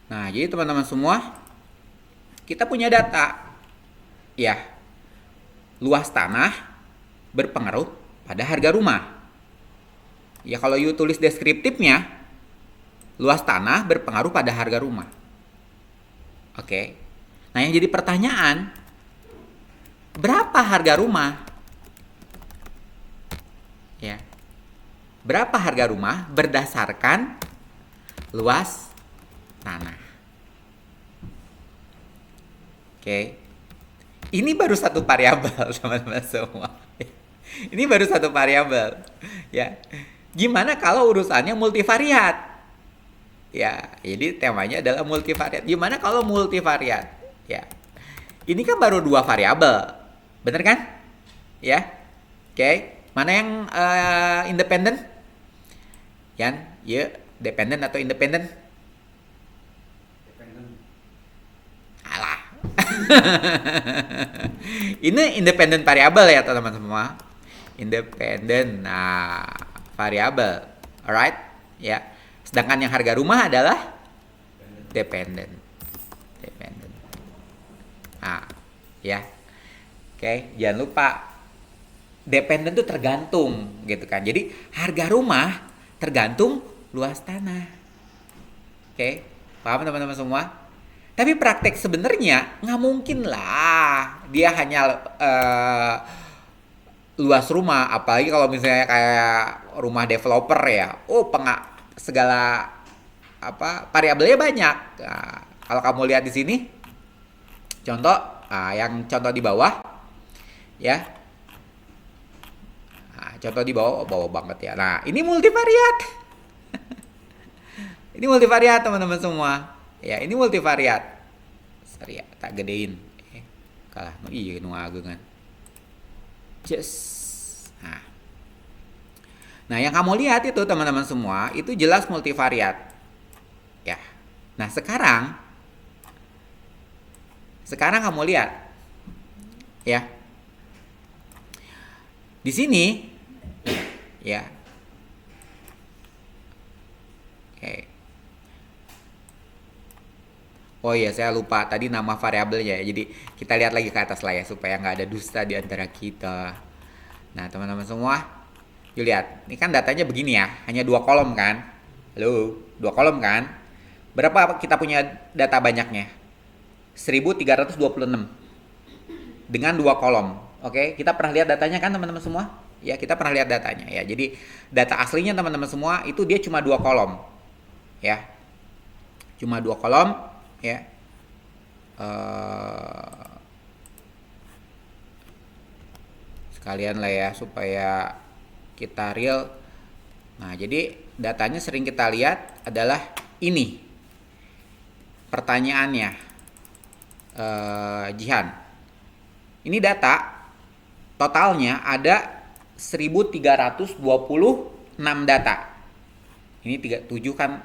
Nah, jadi teman-teman semua, kita punya data. Ya, luas tanah berpengaruh pada harga rumah. Ya, kalau you tulis deskriptifnya, luas tanah berpengaruh pada harga rumah. Oke. Nah, yang jadi pertanyaan, berapa harga rumah? Ya. Berapa harga rumah berdasarkan luas tanah? Oke. Ini baru satu variabel, teman-teman semua. Ini baru satu variabel. Ya. Gimana kalau urusannya multivariat? Ya, jadi temanya adalah multivariat. Gimana kalau multivariat? Ya. Ini kan baru dua variabel. Bener kan? Ya. Oke. Mana yang independen? Yan, ya, dependen atau independen? Alah. Ini independen variabel ya teman-teman semua. Independen. Nah, variabel. Alright? Ya. Sedangkan yang harga rumah adalah dependen. Dependen. Nah, ya. Oke, jangan lupa dependen itu tergantung gitu kan. Jadi harga rumah tergantung luas tanah. Oke, paham teman-teman semua? Tapi praktek sebenarnya nggak mungkin lah dia hanya luas rumah, apalagi kalau misalnya kayak rumah developer ya. Oh, segala apa variabelnya banyak. Nah, kalau kamu lihat di sini, contoh, yang contoh di bawah, ya. Nah, contoh di bawah, bawah banget ya. Nah, ini multivariat. Ini multivariat teman-teman semua. Ya, ini multivariat. Sorry ya, tak gedein. Kalah, no iya nu ageungan. Just. Nah, yang kamu lihat itu teman-teman semua, itu jelas multivariat. Ya. Nah, sekarang kamu lihat. Ya. Di sini ya. Oke. Oh iya, saya lupa tadi nama variabelnya ya. Jadi kita lihat lagi ke atas lah ya supaya nggak ada dusta di antara kita. Nah, teman-teman semua, yuk lihat. Ini kan datanya begini ya, hanya dua kolom kan? Halo, dua kolom kan? Berapa kita punya data banyaknya? 1326 dengan dua kolom. Oke, kita pernah lihat datanya kan teman-teman semua? Ya, kita pernah lihat datanya ya. Jadi data aslinya teman-teman semua itu dia cuma dua kolom. Ya. Cuma dua kolom ya. Sekalian lah ya supaya kita real. Nah, jadi datanya sering kita lihat adalah ini. Pertanyaannya, Jihan. Ini data totalnya ada 1326 data. Ini 37 kan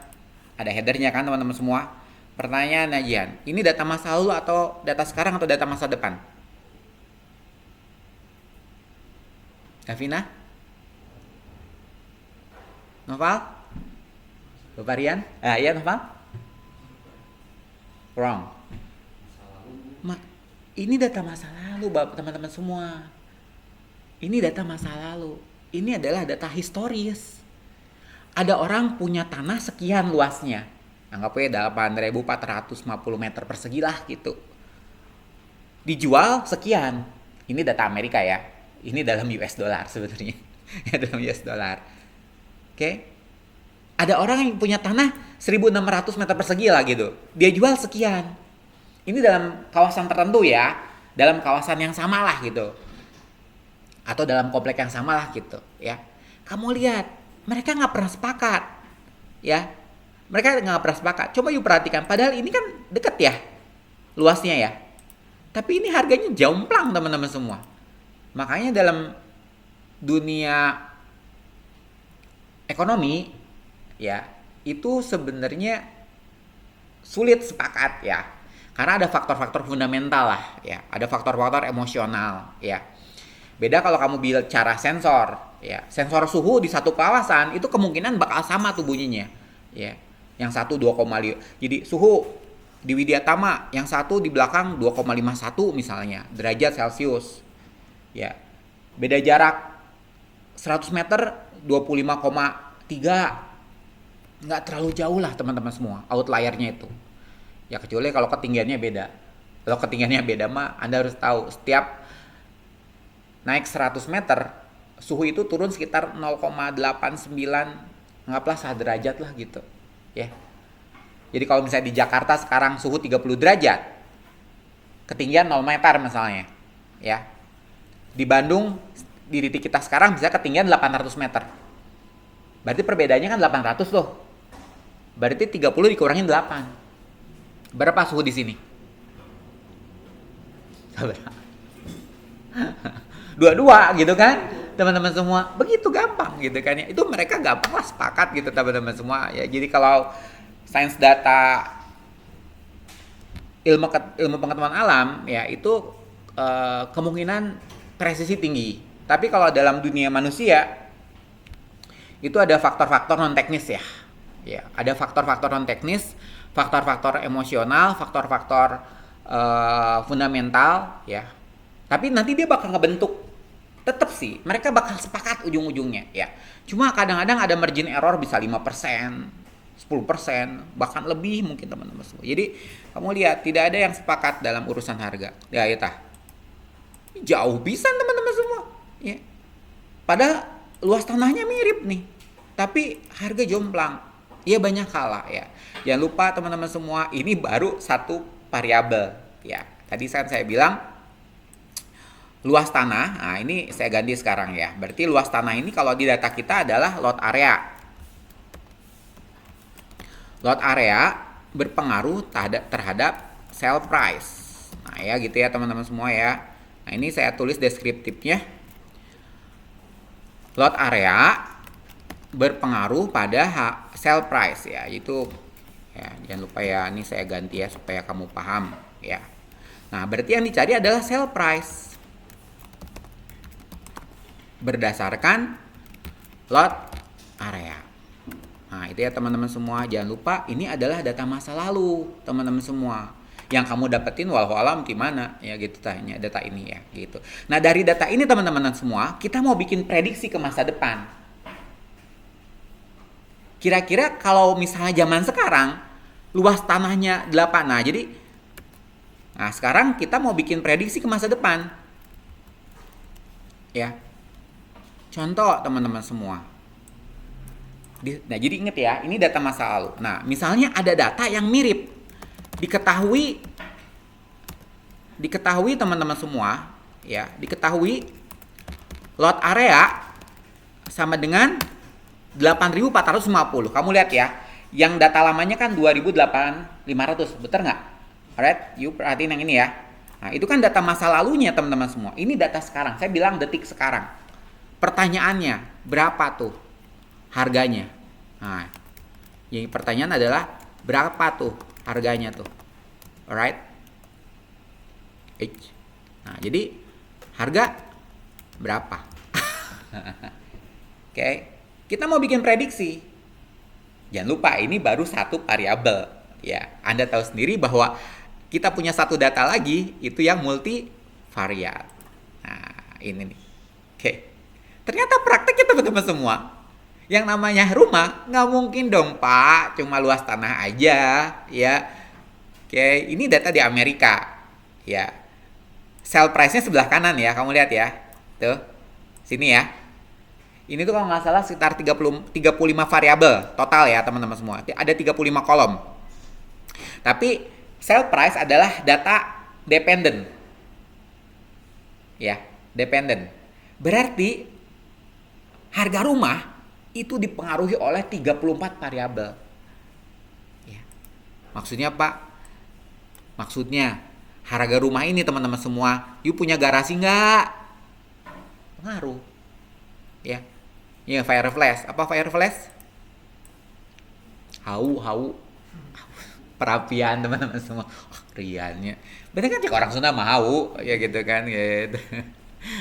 ada headernya kan teman-teman semua. Pertanyaannya Jihan, ini data masa lalu atau data sekarang atau data masa depan? Davina? Noval? Bapak Rian? Iya Noval? Wrong. Ini data masa lalu Bapak teman-teman semua. Ini data masa lalu. Ini adalah data historis. Ada orang punya tanah sekian luasnya. Anggap aja 8.450 meter persegi lah gitu. Dijual sekian. Ini data Amerika ya. Ini dalam US dollar sebenarnya. Ya, dalam US dollar. Oke. Ada orang yang punya tanah 1.600 meter persegi lah gitu. Dia jual sekian. Ini dalam kawasan tertentu ya. Dalam kawasan yang sama lah gitu. Atau dalam komplek yang sama lah gitu ya. Kamu lihat, mereka nggak pernah sepakat ya. Mereka nggak pernah sepakat. Coba yuk perhatikan, padahal ini kan deket ya luasnya ya. Tapi ini harganya jomplang teman-teman semua. Makanya dalam dunia ekonomi ya, itu sebenarnya sulit sepakat ya. Karena ada faktor-faktor fundamental lah ya. Ada faktor-faktor emosional ya. Beda kalau kamu bicara sensor ya. Sensor suhu di satu kawasan itu kemungkinan bakal sama tuh bunyinya ya. Yang satu 2,5. Jadi suhu di Widyatama yang satu di belakang 2,51 misalnya derajat Celcius. Ya. Beda jarak 100 meter 25,3. Nggak terlalu jauh lah teman-teman semua outliernya itu. Ya kecuali kalau ketinggiannya beda. Kalau ketinggiannya beda mah Anda harus tahu setiap naik 100 meter suhu itu turun sekitar 0,89 anggaplah 1 derajat lah gitu ya. Jadi kalau misalnya di Jakarta sekarang suhu 30 derajat ketinggian 0 meter misalnya ya, di Bandung di titik kita sekarang bisa ketinggian 800 meter, berarti perbedaannya kan 800 tuh, berarti 30 dikurangin 8, berapa suhu di sini? Dua-dua gitu kan teman-teman semua, begitu gampang gitu kan ya. Itu mereka gampang lah sepakat gitu teman-teman semua ya. Jadi kalau sains data ilmu pengetahuan alam ya itu kemungkinan presisi tinggi. Tapi kalau dalam dunia manusia itu ada faktor-faktor non teknis ya. Ya, ada faktor-faktor non teknis, faktor-faktor emosional, faktor-faktor fundamental ya. Tapi nanti dia bakal ngebentuk. Tetap sih, mereka bakal sepakat ujung-ujungnya ya. Cuma kadang-kadang ada margin error bisa 5%, 10%, bahkan lebih mungkin teman-teman semua. Jadi kamu lihat tidak ada yang sepakat dalam urusan harga. Ya itu. Jauh bisa teman-teman semua. Ya. Padahal luas tanahnya mirip nih. Tapi harga jomplang. Ya banyak kalah ya. Jangan lupa teman-teman semua, ini baru satu variabel ya. Tadi saya bilang luas tanah, nah ini saya ganti sekarang ya. Berarti luas tanah ini kalau di data kita adalah lot area. Lot area berpengaruh terhadap sell price. Nah ya gitu ya teman-teman semua ya. Nah ini saya tulis deskriptifnya. Lot area berpengaruh pada sell price ya. Itu ya jangan lupa ya, ini saya ganti ya supaya kamu paham ya. Nah berarti yang dicari adalah sell price berdasarkan lot area. Nah itu ya teman-teman semua, jangan lupa ini adalah data masa lalu teman-teman semua yang kamu dapetin walau alam di mana ya gitu tanya data ini ya gitu. Nah dari data ini teman-teman semua kita mau bikin prediksi ke masa depan. Kira-kira kalau misalnya zaman sekarang luas tanahnya 8, nah jadi nah sekarang kita mau bikin prediksi ke masa depan ya. Contoh teman-teman semua. Nah jadi inget ya, ini data masa lalu. Nah misalnya ada data yang mirip, diketahui teman-teman semua, ya diketahui lot area sama dengan 8.450. Kamu lihat ya, yang data lamanya kan 2.500, betul nggak? Alright, you perhatiin yang ini ya. Nah itu kan data masa lalunya teman-teman semua. Ini data sekarang, saya bilang detik sekarang. Pertanyaannya, berapa tuh harganya? Nah, yang pertanyaan adalah berapa tuh harganya tuh? Alright? Nah, jadi harga berapa? Oke, kita mau bikin prediksi. Jangan lupa ini baru satu variabel. Ya, Anda tahu sendiri bahwa kita punya satu data lagi itu yang multivariat. Nah, ini nih. Oke. Ternyata prakteknya teman-teman semua, yang namanya rumah nggak mungkin dong Pak, cuma luas tanah aja ya. Oke, ini data di Amerika ya. Sell price-nya sebelah kanan ya, kamu lihat ya. Tuh, sini ya. Ini tuh kalau nggak salah sekitar 35 variabel total ya teman-teman semua. Ada 35 kolom. Tapi sell price adalah data dependent. Ya, dependent. Berarti harga rumah itu dipengaruhi oleh 34 variabel. Ya. Maksudnya Pak? Maksudnya harga rumah ini teman-teman semua, you punya garasi nggak? Pengaruh. Ya. Ya fire flash. Apa fire flash? Hau. Perapian teman-teman semua. Oh, riannya. Berarti kan cek orang Sunda mah hau ya gitu kan gitu.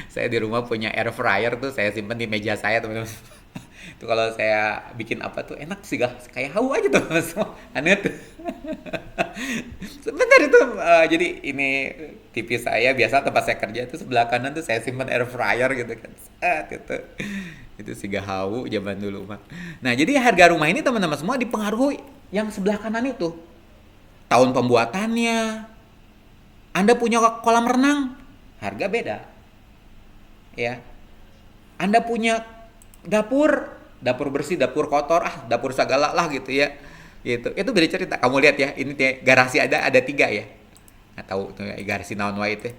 Saya di rumah punya air fryer tuh, saya simpan di meja saya teman-teman. Itu kalau saya bikin apa tuh enak sih gak kayak hau aja tuh semua aneh tuh. Sebentar itu jadi ini TV saya biasa tempat saya kerja itu sebelah kanan tuh saya simpan air fryer gitu kan. Gitu. Itu sih gak hau zaman dulu mah. Nah, jadi harga rumah ini teman-teman semua dipengaruhi yang sebelah kanan itu. Tahun pembuatannya. Anda punya kolam renang, harga beda. Ya. Anda punya dapur bersih, dapur kotor, dapur segala lah gitu ya. Gitu. Itu beda cerita. Kamu lihat ya, ini garasi ada 3 ya. Nggak tahu tuh garasi naon wae itu.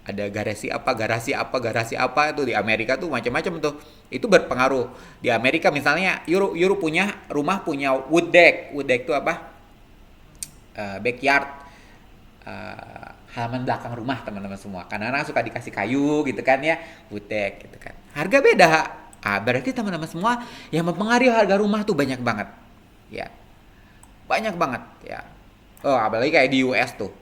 Ada garasi apa itu di Amerika tuh macam-macam tuh. Itu berpengaruh. Di Amerika misalnya Euro punya rumah punya wood deck. Wood deck itu apa? Backyard. Halaman belakang rumah teman-teman semua. Kadang-kadang suka dikasih kayu gitu kan ya, wood deck gitu kan. Harga beda. Berarti teman-teman semua yang mempengaruhi harga rumah tuh banyak banget. Ya. Banyak banget ya. Oh, apalagi kayak di US tuh.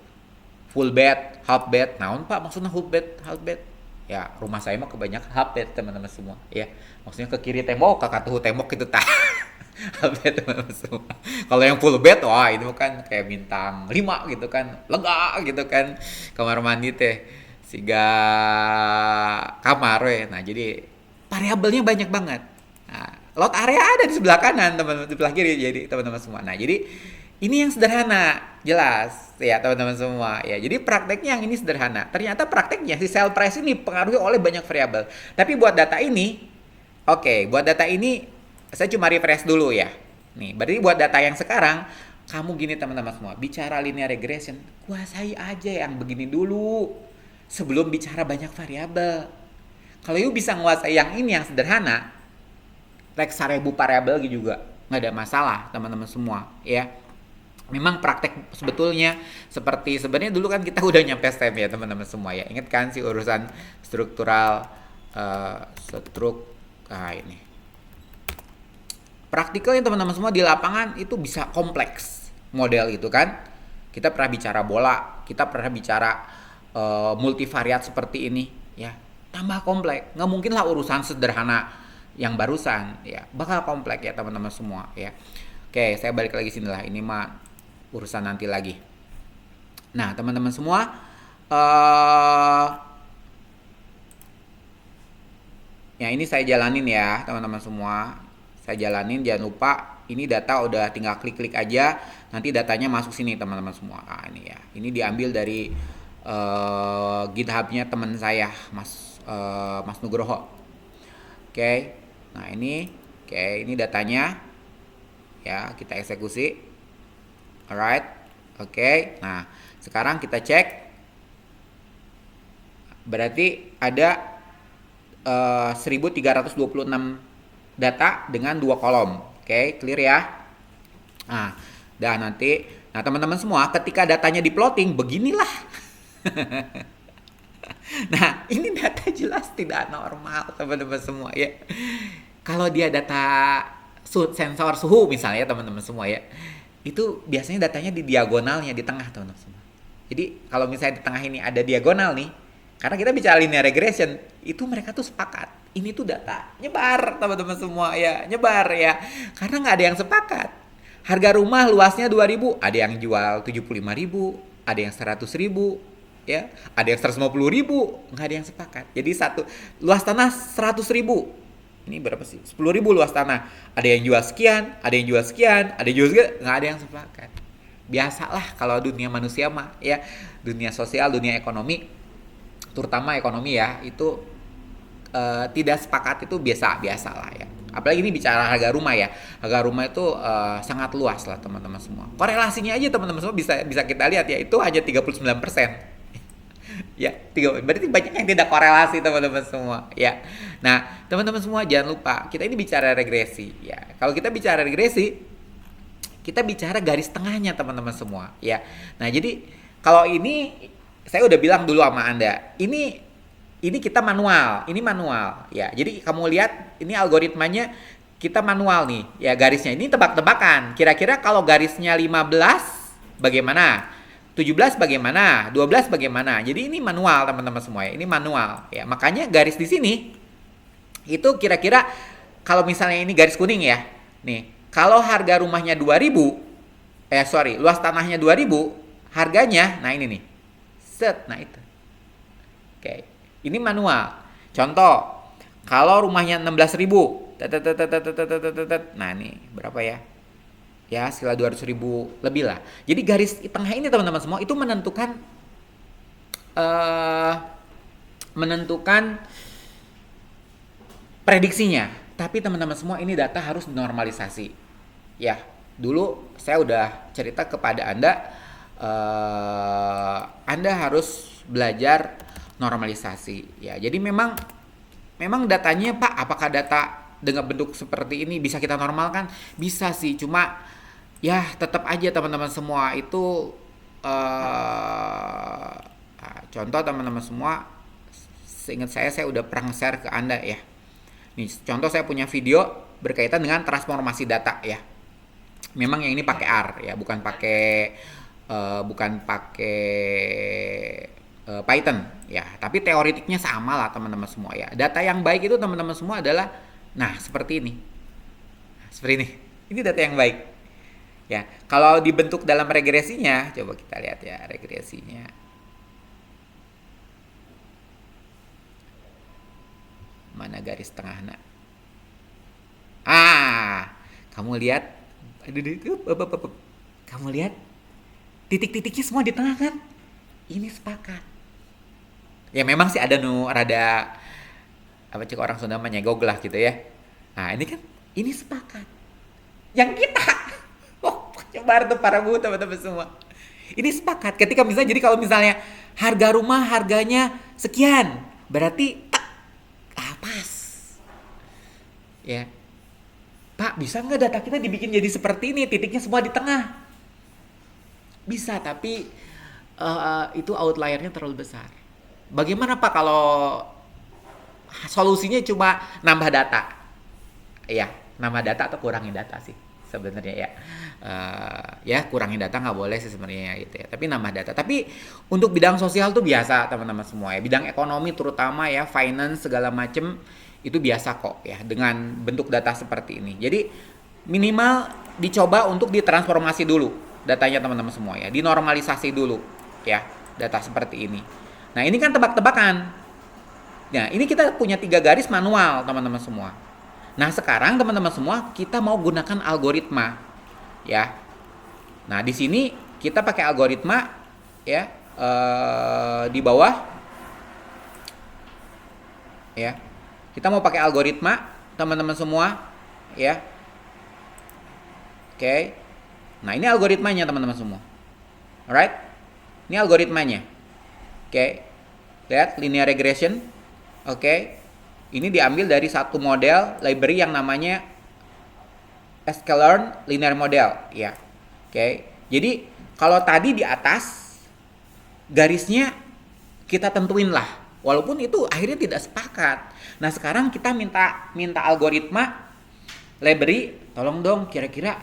Full bed, half bed. Naon Pak maksudnya full bed, half bed? Ya, rumah saya mah kebanyakan half bed teman-teman semua, ya. Maksudnya ke kiri tembok, ke katuh tembok gitu tah. Half bed teman-teman semua. Kalau yang full bed, wah itu kan kayak bintang 5 gitu kan. Lega gitu kan. Kamar mandi teh siga kamar we. Nah, jadi variabelnya banyak banget. Nah, lot area ada di sebelah kanan, teman-teman, di sebelah kiri jadi teman-teman semua. Nah, jadi ini yang sederhana, jelas ya teman-teman semua ya. Jadi prakteknya yang ini sederhana. Ternyata prakteknya si sale price ini dipengaruhi oleh banyak variabel. Tapi buat data ini, buat data ini saya cuma refresh dulu ya. Nih, berarti buat data yang sekarang kamu gini teman-teman semua, bicara linear regression, kuasai aja yang begini dulu sebelum bicara banyak variabel. Kalau you bisa nguasai yang ini yang sederhana, like 1000 variabel juga nggak ada masalah teman-teman semua ya. Memang praktek sebetulnya seperti sebenarnya dulu kan kita udah nyampe STEM ya teman-teman semua ya. Ingat kan sih urusan struktural ini. Praktikalnya teman-teman semua di lapangan itu bisa kompleks model itu kan. Kita pernah bicara bola, kita pernah bicara multivariat seperti ini ya. Tambah kompleks. Nggak mungkin lah urusan sederhana yang barusan ya. Bakal kompleks ya teman-teman semua ya. Oke, saya balik lagi sini lah. Ini mah urusan nanti lagi. Nah, teman-teman semua, ya ini saya jalanin ya, teman-teman semua. Saya jalanin, jangan lupa ini data udah tinggal klik-klik aja, nanti datanya masuk sini teman-teman semua. Ini ya, ini diambil dari GitHub-nya teman saya, Mas Nugroho. Oke, nah ini datanya, ya kita eksekusi. Alright, oke. Nah, sekarang kita cek. Berarti ada 1326 data dengan 2 kolom. Oke, clear ya. Nah, nah teman-teman semua, ketika datanya di plotting beginilah. Nah, ini data jelas tidak normal, teman-teman semua ya. Kalau dia data sensor suhu misalnya, teman-teman semua ya. Itu biasanya datanya di diagonalnya di tengah teman-teman semua. Jadi kalau misalnya di tengah ini ada diagonal nih, karena kita bicara linear regression, itu mereka tuh sepakat. Ini tuh data nyebar teman-teman semua ya, nyebar ya. Karena nggak ada yang sepakat. Harga rumah luasnya 2.000, ada yang jual 75.000, ada yang 100.000, ya, ada yang 150.000, nggak ada yang sepakat. Jadi luas tanah 100.000. Ini berapa sih? 10.000 luas tanah. Ada yang jual sekian, ada yang jual sekian, ada yang jual sekian, nggak ada yang sepakat. Biasalah kalau dunia manusia mah ya, dunia sosial, dunia ekonomi, terutama ekonomi ya, itu tidak sepakat itu biasa lah ya. Apalagi ini bicara harga rumah ya. Harga rumah itu sangat luas lah teman-teman semua. Korelasinya aja teman-teman semua bisa kita lihat ya, itu hanya 39%. Ya, berarti banyak yang tidak korelasi teman-teman semua ya. Nah, teman-teman semua jangan lupa kita ini bicara regresi ya. Kalau kita bicara regresi, kita bicara garis tengahnya teman-teman semua ya. Nah, jadi kalau ini saya udah bilang dulu sama Anda, ini kita manual, ini manual ya. Jadi kamu lihat ini algoritmanya kita manual nih ya, garisnya ini tebak-tebakan. Kira-kira kalau garisnya 15 bagaimana? 17 bagaimana? 12 bagaimana? Jadi ini manual teman-teman semua ya. Ini manual ya. Makanya garis di sini itu kira-kira kalau misalnya ini garis kuning ya. Nih, kalau harga rumahnya 2000, luas tanahnya 2000, harganya, nah ini nih. Set, nah itu. Oke, ini manual. Contoh, kalau rumahnya 16.000, nah ini berapa ya? Ya, sekitar 200.000 lebih lah. Jadi garis tengah ini teman-teman semua itu eh, menentukan prediksinya. Tapi teman-teman semua ini data harus dinormalisasi. Ya, dulu saya udah cerita kepada Anda harus belajar normalisasi. Ya, jadi memang datanya Pak, apakah data dengan bentuk seperti ini bisa kita normalkan? Bisa sih, cuma ya tetap aja teman-teman semua itu contoh teman-teman semua, seingat saya udah pernah share ke Anda ya. Nih, contoh saya punya video berkaitan dengan transformasi data ya. Memang yang ini pakai R ya, bukan pakai Python ya, tapi teoritiknya sama lah teman-teman semua ya. Data yang baik itu teman-teman semua adalah seperti ini. Seperti ini. Ini data yang baik. Ya, kalau dibentuk dalam regresinya, coba kita lihat ya regresinya. Mana garis tengahnya? Kamu lihat? Kamu lihat? Titik-titiknya semua di tengah kan? Ini sepakat. Ya memang sih ada rada apa cek orang Sunda menyegog lah gitu ya. Nah ini kan ini sepakat. Yang kita coba tuh para bu teman-teman semua. Ini sepakat. Ketika misalnya jadi kalau misalnya harga rumah harganya sekian, berarti pas. Ya. Pak, bisa nggak data kita dibikin jadi seperti ini? Titiknya semua di tengah. Bisa, tapi itu outliernya terlalu besar. Bagaimana Pak kalau solusinya cuma nambah data? Ya, nambah data atau kurangin data sih sebenarnya ya. Ya kurangin data nggak boleh sih sebenarnya gitu ya. Tapi nambah data. Tapi untuk bidang sosial tuh biasa teman-teman semua ya. Bidang ekonomi terutama ya, finance segala macem itu biasa kok ya dengan bentuk data seperti ini. Jadi minimal dicoba untuk ditransformasi dulu datanya teman-teman semua ya, dinormalisasi dulu ya data seperti ini. Nah ini kan tebak-tebakan. Nah ini kita punya 3 garis manual teman-teman semua. Nah sekarang teman-teman semua kita mau gunakan algoritma ya. Nah di sini kita pakai algoritma ya di bawah ya. Kita mau pakai algoritma teman-teman semua ya. Oke. Nah, ini algoritmanya teman-teman semua. Alright? Ini algoritmanya. Oke. Lihat linear regression. Oke. Ini diambil dari satu model library yang namanya sklearn linear model ya. Oke. Jadi, kalau tadi di atas garisnya kita tentuin lah. Walaupun itu akhirnya tidak sepakat. Nah sekarang kita minta algoritma library, tolong dong kira-kira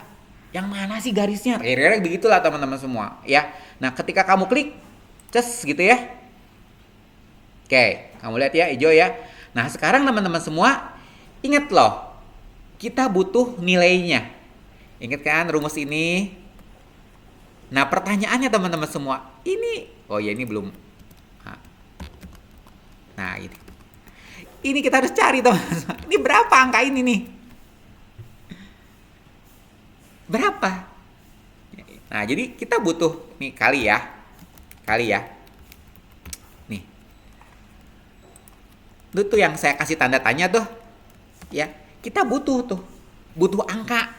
yang mana sih garisnya? Kira-kira begitulah teman-teman semua ya. Nah ketika kamu klik, ces gitu ya. Oke, kamu lihat ya hijau ya. Nah sekarang teman-teman semua ingat loh, kita butuh nilainya. Ingat kan rumus ini? Nah pertanyaannya teman-teman semua, ini belum. Nah ini kita harus cari teman-teman. Ini berapa angka ini nih? Berapa? Nah jadi kita butuh nih kali ya. Nih. Itu tuh yang saya kasih tanda tanya tuh. Ya, kita butuh angka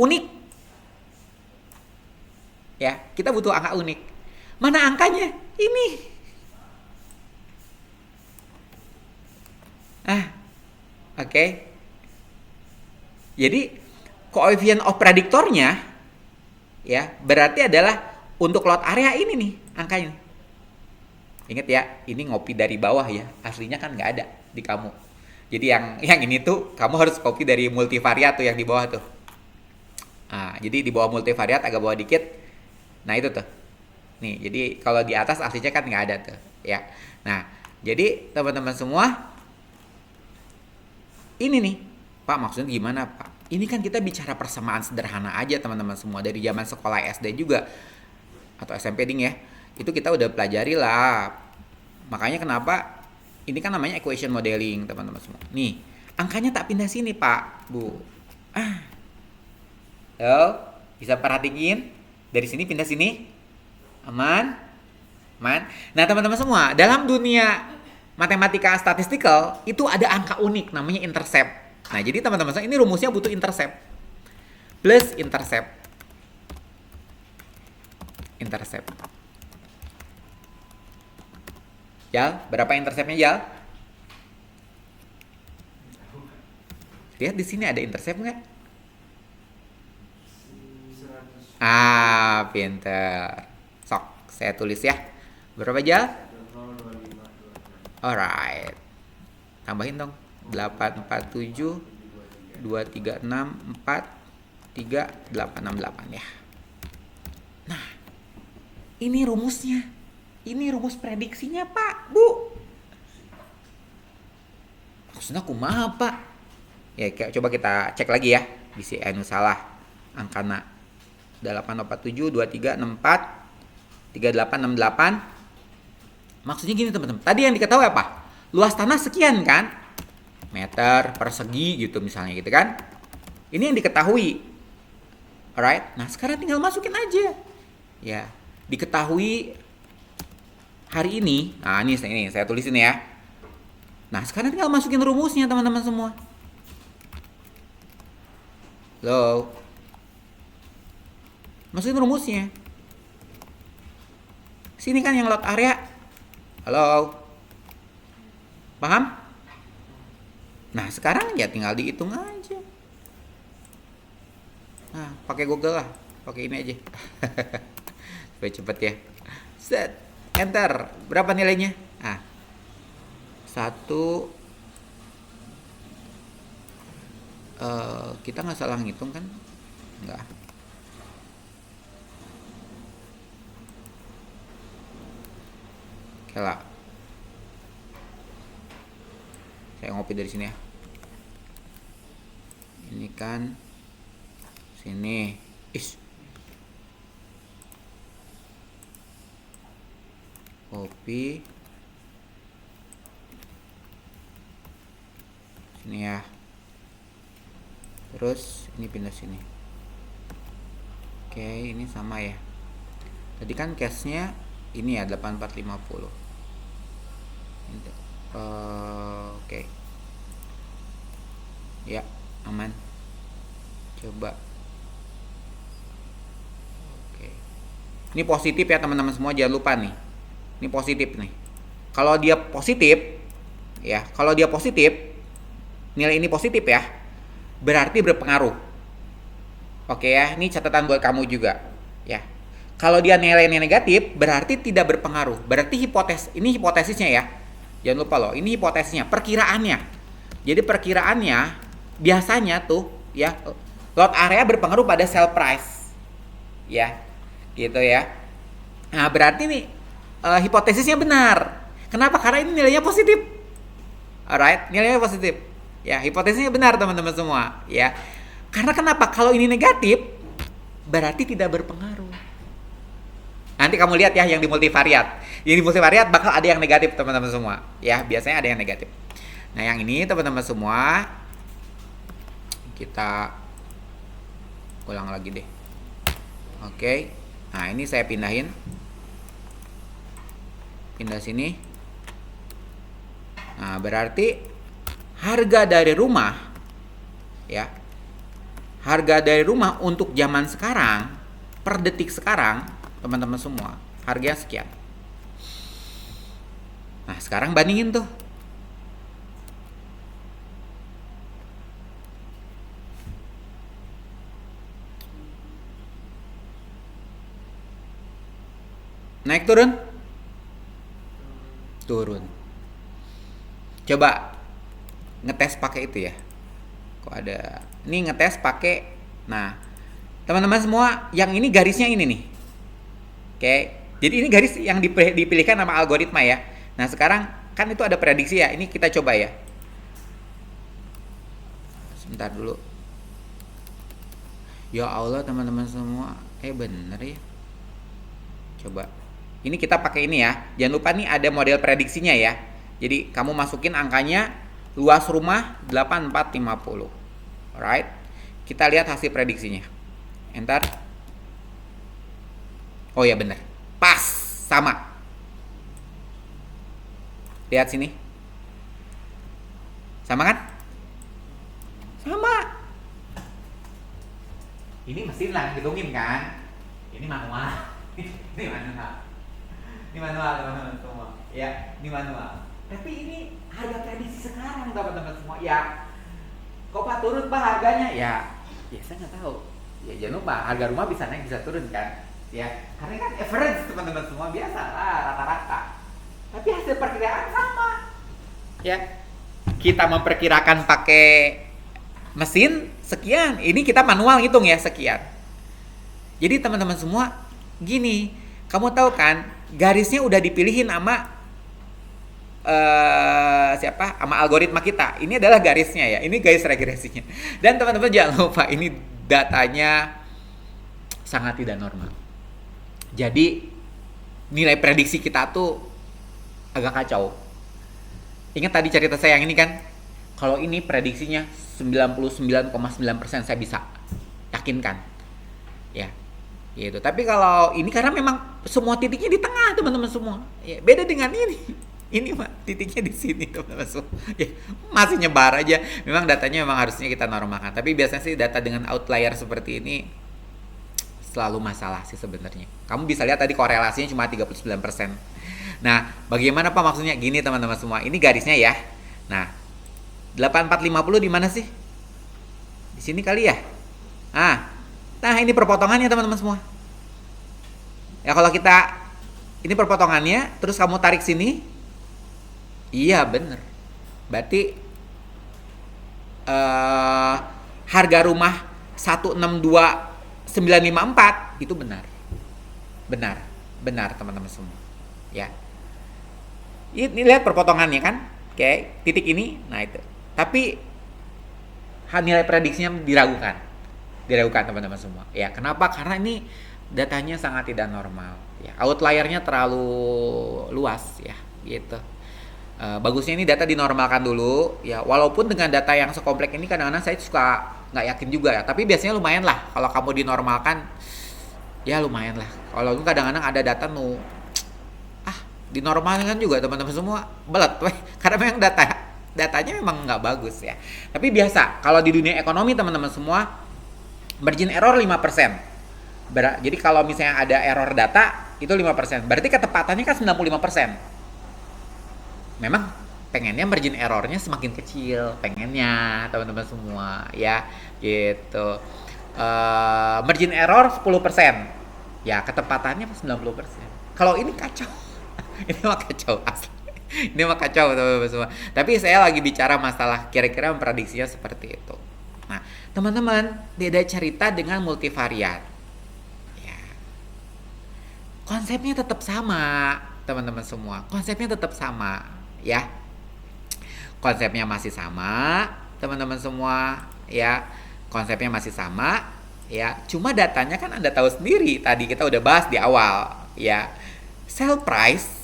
unik. Ya, kita butuh angka unik. Mana angkanya? Ini. Oke. Jadi koefisien of prediktornya ya berarti adalah untuk lot area ini nih angkanya. Ingat ya, ini ngopi dari bawah ya. Aslinya kan nggak ada di kamu. Jadi yang ini tuh kamu harus copy dari multivariat tuh yang di bawah tuh. Nah, jadi di bawah multivariat agak bawah dikit. Nah, itu tuh. Nih, jadi kalau di atas aslinya kan nggak ada tuh, ya. Nah, jadi teman-teman semua ini nih Pak, maksudnya gimana, Pak? Ini kan kita bicara persamaan sederhana aja, teman-teman semua. Dari zaman sekolah SD juga, atau SMP ding ya. Itu kita udah pelajari lah. Makanya kenapa ini kan namanya equation modeling, teman-teman semua. Nih, angkanya tak pindah sini, Pak, Bu. Bisa perhatiin dari sini pindah sini. Aman? Aman. Nah, teman-teman semua, dalam dunia matematika statistikal itu ada angka unik namanya intercept. Nah, jadi teman-teman semua, ini rumusnya butuh intercept. Plus intercept. Intercept. Jal, berapa interceptnya, Jal? Lihat di sini ada intercept nggak? Pinter. Sok, saya tulis ya. Berapa, Jal? Alright. Tambahin dong. 847 236 4 3868 ya. Nah, ini rumusnya. Ini rumus prediksinya, Pak, Bu. Maksudnya kumaha, Pak? Ya, coba kita cek lagi ya. Bisi anu salah. Angkana 847 2364 3868. Maksudnya gini, teman-teman. Tadi yang diketahui apa? Luas tanah sekian kan? Meter persegi gitu misalnya gitu kan. Ini yang diketahui. Alright. Nah, sekarang tinggal masukin aja. Ya, diketahui hari ini. Nah, ini saya tulisin ya. Nah, sekarang tinggal masukin rumusnya, teman-teman semua. Halo. Masukin rumusnya. Sini kan yang lot area. Halo. Paham? Nah, sekarang ya tinggal dihitung aja. Nah, pakai Google lah. Pakai ini aja. Supaya cepet ya. Set. Enter. Berapa nilainya? Satu. Kita nggak salah ngitung kan? Nggak. Oke lah. Saya ngopi dari sini ya. Ini kan sini. Kopi. Sini ya. Terus ini pindah sini. Oke, ini sama ya. Tadi kan case-nya ini ya 8450. Oke. Ya, aman. Coba. Oke. Ini positif ya teman-teman semua, jangan lupa nih. Ini positif nih. Kalau dia positif, ya, kalau dia positif, nilai ini positif ya, berarti berpengaruh. Oke ya, ini catatan buat kamu juga, ya. Kalau dia nilainya negatif, berarti tidak berpengaruh. Berarti ini hipotesisnya ya. Jangan lupa loh, ini hipotesisnya, perkiraannya. Jadi perkiraannya biasanya tuh ya, lot area berpengaruh pada sell price. Ya. Gitu ya. Nah, berarti nih hipotesisnya benar. Kenapa? Karena ini nilainya positif. Alright, nilainya positif. Ya, hipotesisnya benar teman-teman semua, ya. Karena kenapa? Kalau ini negatif, berarti tidak berpengaruh. Nanti kamu lihat ya yang di multivariat. Yang di multivariat bakal ada yang negatif teman-teman semua. Ya, biasanya ada yang negatif. Nah, yang ini teman-teman semua kita ulang lagi deh. Oke. Nah, ini saya pindahin. Pindah sini. Nah, berarti harga dari rumah ya. Harga dari rumah untuk zaman sekarang, per detik sekarang, teman-teman semua, harganya sekian. Nah, sekarang bandingin tuh. Naik turun? Turun. Coba ngetes pakai itu ya. Kok ada? Ini ngetes pakai. Nah, teman-teman semua, yang ini garisnya ini nih. Oke. Jadi ini garis yang dipilihkan sama algoritma ya. Nah, sekarang kan itu ada prediksi ya. Ini kita coba ya. Ntar dulu. Ya Allah teman-teman semua, bener ya. Coba. Ini kita pakai ini ya. Jangan lupa nih ada model prediksinya ya. Jadi kamu masukin angkanya, luas rumah 8450. Alright. Kita lihat hasil prediksinya. Enter. Oh ya bener. Pas, sama. Lihat sini. Sama kan? Sama. Ini mesin lah ngitungin kan? Ini manual. Ini manual. Ini manual teman-teman semua. Ya, ini manual. Tapi ini harga prediksi sekarang teman-teman semua. Ya, kok Pak turun Pak harganya? Ya saya nggak tahu. Ya jangan lupa harga rumah bisa naik bisa turun kan? Ya, karena kan average teman-teman semua biasa lah rata-rata. Tapi hasil perkiraan sama. Ya, kita memperkirakan pakai mesin sekian, ini kita manual ngitung ya sekian. Jadi teman-teman semua gini, kamu tahu kan garisnya udah dipilihin sama siapa? Sama algoritma kita. Ini adalah garisnya ya. Ini garis regresinya. Dan teman-teman jangan lupa ini datanya sangat tidak normal. Jadi nilai prediksi kita tuh agak kacau. Ingat tadi cerita saya yang ini kan? Kalau ini prediksinya 99,9% saya bisa yakinkan. Ya. Gitu. Tapi kalau ini karena memang semua titiknya di tengah teman-teman semua. Ya, beda dengan ini. Ini mah titiknya di sini teman-teman semua. Ya, masih nyebar aja. Memang datanya memang harusnya kita normalkan. Tapi biasanya sih data dengan outlier seperti ini selalu masalah sih sebenarnya. Kamu bisa lihat tadi korelasinya cuma 39%. Nah, bagaimana Pak maksudnya? Gini teman-teman semua. Ini garisnya ya. Nah, 8450 di mana sih? Di sini kali ya? Nah, ini perpotongannya teman-teman semua. Ya kalau kita ini perpotongannya, terus kamu tarik sini. Iya, bener. Berarti harga rumah 162.954 itu benar. Benar teman-teman semua. Ya. Ini lihat perpotongannya kan? Oke, titik ini. Nah, itu. Tapi nilai prediksinya diragukan teman-teman semua. Ya, kenapa? Karena ini datanya sangat tidak normal. Ya, outliernya terlalu luas ya, gitu. Bagusnya ini data dinormalkan dulu. Ya, walaupun dengan data yang sekompleks ini kadang-kadang saya suka nggak yakin juga ya. Tapi biasanya lumayan lah kalau kamu dinormalkan. Ya lumayan lah. Kalau kadang-kadang ada data dinormalkan juga teman-teman semua belet weh. Karena memang datanya memang nggak bagus ya. Tapi biasa kalau di dunia ekonomi teman-teman semua margin error 5%. Jadi kalau misalnya ada error data itu 5%. Berarti ketepatannya kan 95%. Memang pengennya margin errornya semakin kecil, pengennya teman-teman semua ya gitu. Margin error 10%. Ya ketepatannya 90%. Kalau ini kacau. Ini mah kacau asli. Ini mah kacau teman-teman semua. Tapi saya lagi bicara masalah kira-kira memprediksinya seperti itu. Nah, teman-teman, beda cerita dengan multivariat. Ya. Konsepnya tetap sama, teman-teman semua. Konsepnya tetap sama, ya. Konsepnya masih sama, teman-teman semua, ya. Konsepnya masih sama, ya. Cuma datanya kan Anda tahu sendiri, tadi kita udah bahas di awal, ya. Sell price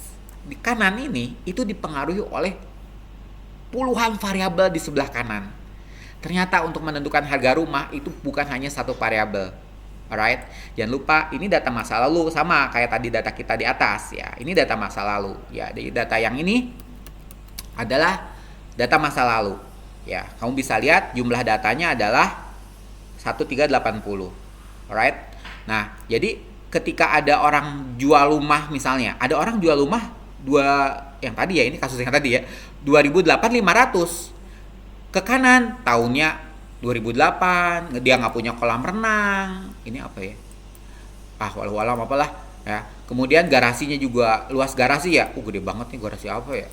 di kanan ini itu dipengaruhi oleh puluhan variabel di sebelah kanan. Ternyata untuk menentukan harga rumah itu bukan hanya satu variabel. Alright, jangan lupa ini data masa lalu sama kayak tadi data kita di atas ya. Ini data masa lalu ya. Jadi data yang ini adalah data masa lalu ya. Kamu bisa lihat jumlah datanya adalah 1380. Alright. Nah, jadi ketika ada orang jual rumah misalnya, ada orang jual rumah yang tadi ya, ini kasus yang tadi ya, 2008 500 ke kanan, tahunnya 2008, dia nggak punya kolam renang, ini apa ya? Walau apalah ya. Kemudian garasinya juga luas garasi ya, gede banget nih garasi apa ya?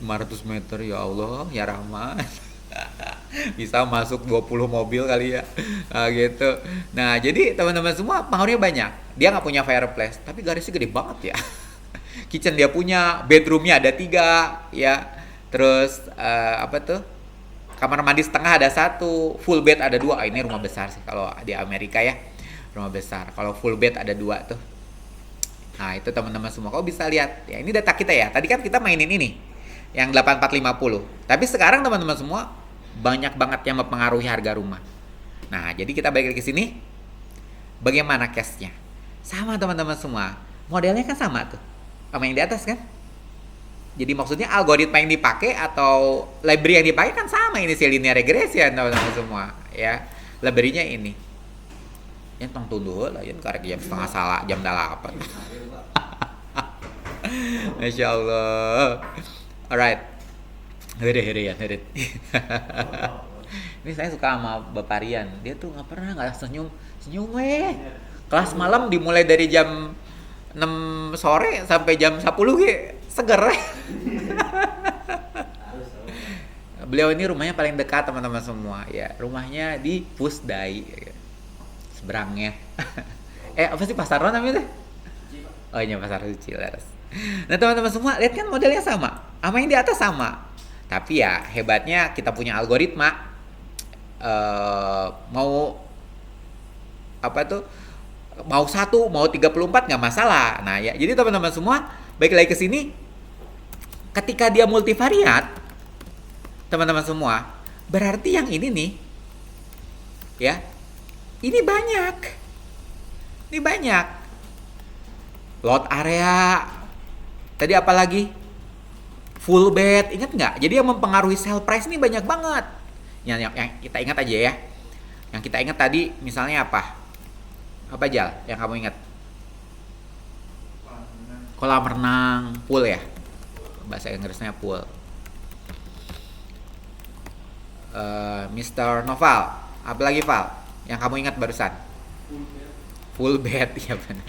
500 meter ya Allah, ya Rahman. Bisa masuk 20 mobil kali ya, gitu. Nah jadi teman-teman semua pengaruhnya banyak. Dia nggak punya fireplace, tapi garisnya gede banget ya. Kitchen dia punya, bedroomnya ada 3 ya. Terus kamar mandi setengah ada satu, full bed ada dua. Ini rumah besar sih kalau di Amerika ya, rumah besar. Kalau full bed ada dua tuh. Nah itu teman-teman semua, kau bisa lihat ya, ini data kita ya. Tadi kan kita mainin ini yang 8450, tapi sekarang teman-teman semua banyak banget yang mempengaruhi harga rumah. Nah jadi kita balik lagi ke sini, bagaimana case-nya? Sama teman-teman semua, modelnya kan sama tuh sama yang di atas kan. Jadi maksudnya algoritma yang dipakai atau library yang dipakai kan sama, ini si linear regression teman-teman semua ya. Library-nya ini. Yang tong tunduk lah, yang karek jam setengah salah, jam 8. Masya Allah. Alright. Herit. Ini saya suka sama Bapak Rian. Dia tuh nggak senyum kelas malam dimulai dari jam 6 sore sampai jam 10 seger. Beliau ini rumahnya paling dekat teman-teman semua ya. Rumahnya di Pusdai seberangnya. Apa sih pasar namanya teh? Oh iya, Pasar Suci Leres. Nah teman-teman semua lihat kan modelnya sama yang di atas sama, tapi ya hebatnya kita punya algoritma. Mau apa tuh, mau 1 mau 34 nggak masalah. Nah ya, jadi teman-teman semua balik lagi ke sini, ketika dia multivariat teman-teman semua, berarti yang ini nih ya, ini banyak lot area. Tadi apa lagi? Full bed, ingat nggak? Jadi yang mempengaruhi sell price ini banyak banget. Yang kita ingat aja ya. Yang kita ingat tadi misalnya apa? Apa Jal? Yang kamu ingat? Kolam renang, pool ya. Bahasa Inggrisnya pool. Mr. Noval, apa lagi Val? Yang kamu ingat barusan? Full bed, ya benar.